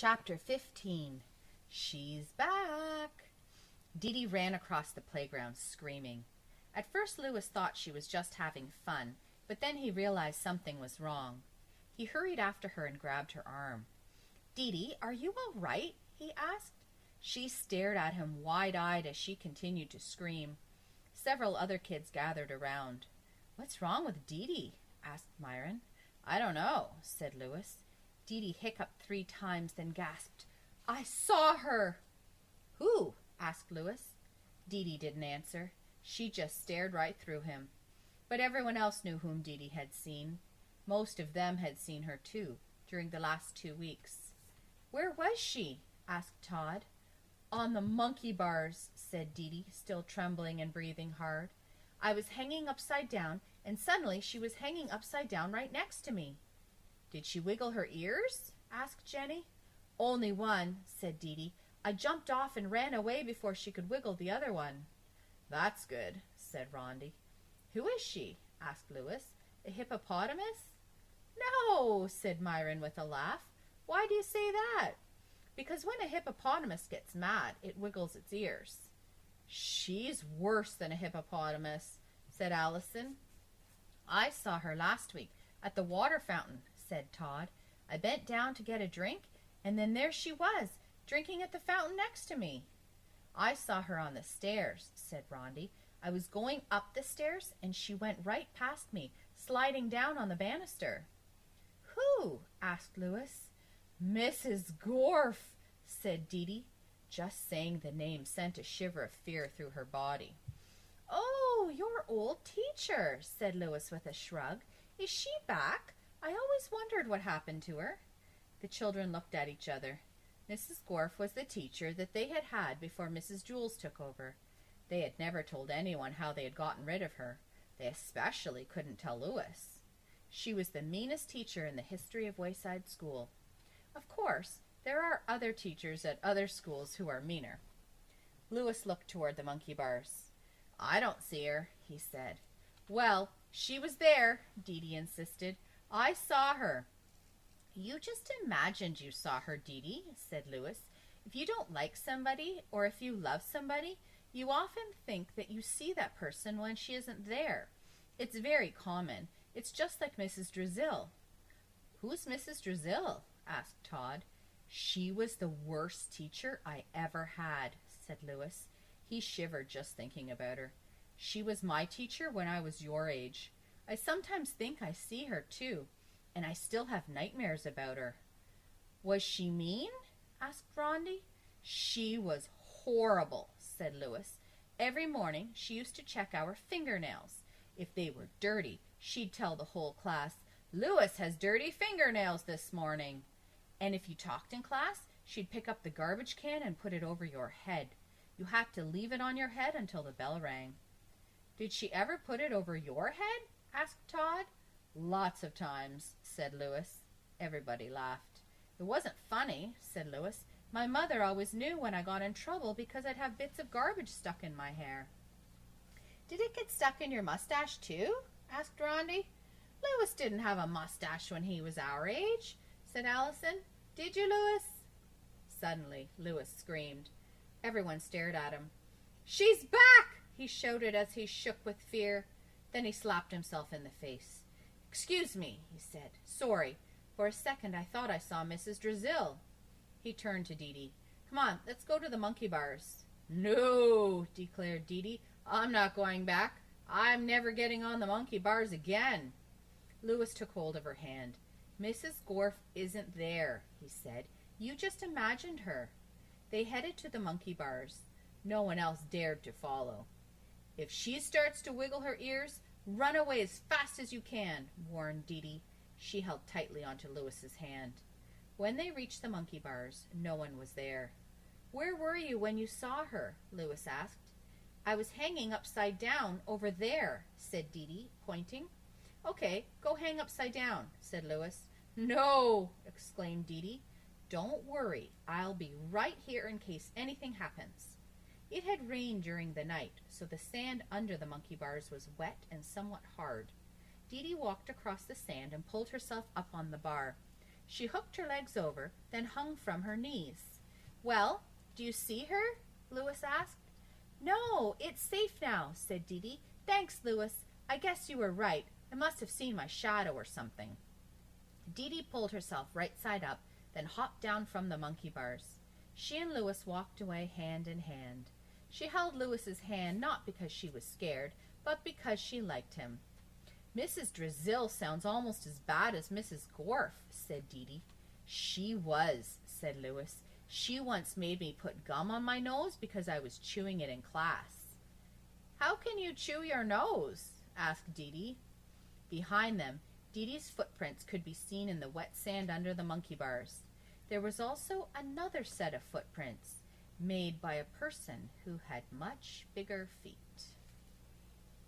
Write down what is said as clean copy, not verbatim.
Chapter 15. She's back. Dee Dee ran across the playground screaming. At first Louis thought she was just having fun, but then he realized something was wrong. He hurried after her and grabbed her arm. "Dee Dee, are you all right?" he asked. She stared at him wide-eyed as she continued to scream. Several other kids gathered around. "What's wrong with Dee Dee?" asked Myron. "I don't know," said Louis. Dee Dee hiccuped 3 times, then gasped, "I saw her!" "Who?" asked Louis. Dee Dee didn't answer. She just stared right through him. But everyone else knew whom Dee Dee had seen. Most of them had seen her too, during the last 2 weeks. "Where was she?" asked Todd. "On the monkey bars," said Dee Dee, still trembling and breathing hard. "I was hanging upside down, and suddenly she was hanging upside down right next to me." "Did she wiggle her ears?" asked Jenny. "Only one," said Dee Dee. "I jumped off and ran away before she could wiggle the other one." "That's good," said Rondi. "Who is she?" asked Louis. "A hippopotamus?" "No," said Myron with a laugh. "Why do you say that?" "Because when a hippopotamus gets mad, it wiggles its ears." "She's worse than a hippopotamus," said Allison. "I saw her last week at the water fountain," said Todd. "I bent down to get a drink, and then there she was, drinking at the fountain next to me." "I saw her on the stairs," said Rondi. "I was going up the stairs, and she went right past me, sliding down on the banister." "Who?" asked Louis. "Mrs. Gorf," said Dee Dee. Just saying the name sent a shiver of fear through her body. "Oh, your old teacher," said Louis with a shrug. "Is she back? I always wondered what happened to her." The children looked at each other. Mrs. Gorf was the teacher that they had had before Mrs. Jules took over. They had never told anyone how they had gotten rid of her. They especially couldn't tell Louis. She was the meanest teacher in the history of Wayside School. Of course, there are other teachers at other schools who are meaner. Louis looked toward the monkey bars. "I don't see her," he said. "Well, she was there," Dee Dee insisted. "I saw her." "You just imagined you saw her, Dee Dee," said Louis. "If you don't like somebody, or if you love somebody, you often think that you see that person when she isn't there. It's very common. It's just like Mrs. Drizzle." "Who's Mrs. Drizzle?" asked Todd. "She was the worst teacher I ever had," said Louis. He shivered just thinking about her. "She was my teacher when I was your age. I sometimes think I see her too, and I still have nightmares about her." "Was she mean?" asked Rondi. "She was horrible," said Louis. "Every morning she used to check our fingernails. If they were dirty, she'd tell the whole class, 'Louis has dirty fingernails this morning.' And if you talked in class, she'd pick up the garbage can and put it over your head. You had to leave it on your head until the bell rang." "Did she ever put it over your head?" asked Todd. "Lots of times," said Louis. Everybody laughed. "It wasn't funny," said Louis. "My mother always knew when I got in trouble because I'd have bits of garbage stuck in my hair." "Did it get stuck in your mustache too?" asked Rondi. "Louis didn't have a mustache when he was our age," said Allison. "Did you, Louis?" Suddenly, Louis screamed. Everyone stared at him. "She's back!" he shouted as he shook with fear. Then he slapped himself in the face. "Excuse me," he said. "Sorry. For a second I thought I saw Mrs. Drizzle." He turned to Dee Dee. "Come on, let's go to the monkey bars." "No," declared Dee Dee. "I'm not going back. I'm never getting on the monkey bars again." Louis took hold of her hand. "Mrs. Gorf isn't there," he said. "You just imagined her." They headed to the monkey bars. No one else dared to follow. "If she starts to wiggle her ears, run away as fast as you can," warned Dee Dee. She held tightly onto Louis's hand. When they reached the monkey bars, no one was there. "Where were you when you saw her?" Louis asked. "I was hanging upside down over there," said Dee Dee, pointing. "Okay, go hang upside down," said Louis. "No!" exclaimed Dee Dee. "Don't worry, I'll be right here in case anything happens." It had rained during the night, so the sand under the monkey bars was wet and somewhat hard. Dee Dee walked across the sand and pulled herself up on the bar. She hooked her legs over, then hung from her knees. "Well, do you see her?" Louis asked. "No, it's safe now," said Dee Dee. "Thanks, Louis. I guess you were right. I must have seen my shadow or something." Dee Dee pulled herself right side up, then hopped down from the monkey bars. She and Louis walked away hand in hand. She held Louis's hand not because she was scared, but because she liked him. "Mrs. Drizzle sounds almost as bad as Mrs. Gorf," said Dee Dee. "She was," said Louis. "She once made me put gum on my nose because I was chewing it in class." "How can you chew your nose?" asked Dee Dee. Behind them, Dee Dee's footprints could be seen in the wet sand under the monkey bars. There was also another set of footprints, made by a person who had much bigger feet.